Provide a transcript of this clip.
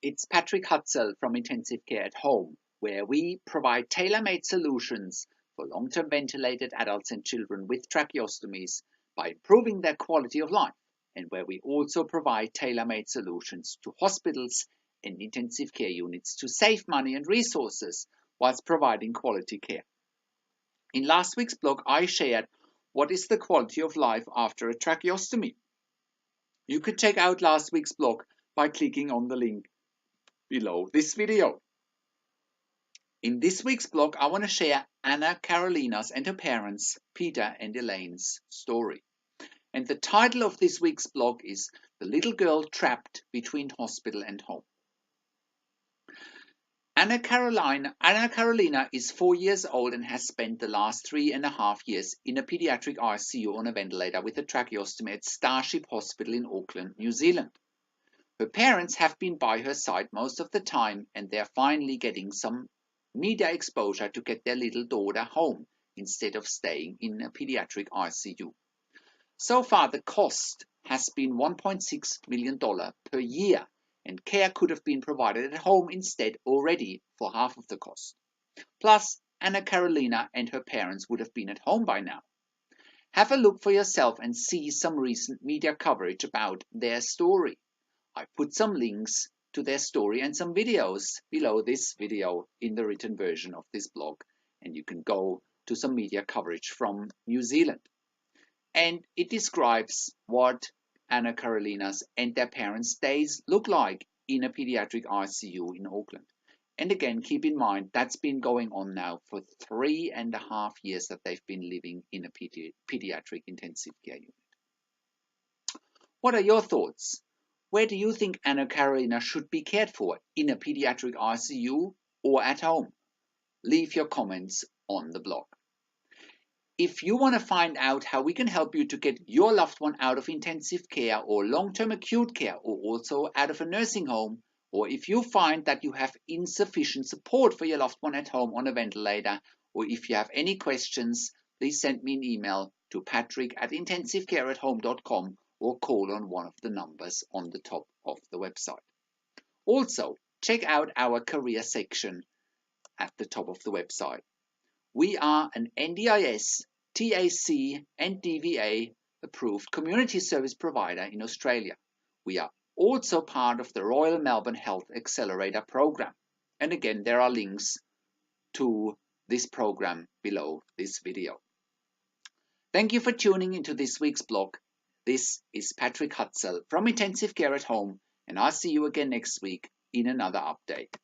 It's Patrick Hutzel from Intensive Care at Home, where we provide tailor-made solutions for long-term ventilated adults and children with tracheostomies by improving their quality of life, and where we also provide tailor-made solutions to hospitals and intensive care units to save money and resources whilst providing quality care. In last week's blog, I shared what is the quality of life after a tracheostomy. You could check out last week's blog by clicking on the link below this video. In this week's blog, I want to share Anna Carolina's and her parents, Peter and Elaine's story. And the title of this week's blog is The Little Girl Trapped Between Hospital and Home. Anna Carolina is 4 years old and has spent the last 3.5 years in a pediatric ICU on a ventilator with a tracheostomy at Starship Hospital in Auckland, New Zealand. Her parents have been by her side most of the time, and they're finally getting some media exposure to get their little daughter home instead of staying in a pediatric ICU. So far, the cost has been $1.6 million per year, and care could have been provided at home instead already for half of the cost. Plus, Anna Carolina and her parents would have been at home by now. Have a look for yourself and see some recent media coverage about their story. I put some links to their story and some videos below this video in the written version of this blog, and you can go to some media coverage from New Zealand. And it describes what Anna Carolina's and their parents' days look like in a pediatric ICU in Auckland. And again, keep in mind that's been going on now for 3.5 years that they've been living in a pediatric intensive care unit. What are your thoughts? Where do you think Anna Carolina should be cared for, in a pediatric ICU or at home? Leave your comments on the blog. If you want to find out how we can help you to get your loved one out of intensive care or long-term acute care, or also out of a nursing home, or if you find that you have insufficient support for your loved one at home on a ventilator, or if you have any questions, please send me an email to patrick@intensivecareathome.com or call on one of the numbers on the top of the website. Also, check out our career section at the top of the website. We are an NDIS, TAC and DVA approved community service provider in Australia. We are also part of the Royal Melbourne Health Accelerator program. And again, there are links to this program below this video. Thank you for tuning into this week's blog. This is Patrick Hutzel from Intensive Care at Home, and I'll see you again next week in another update.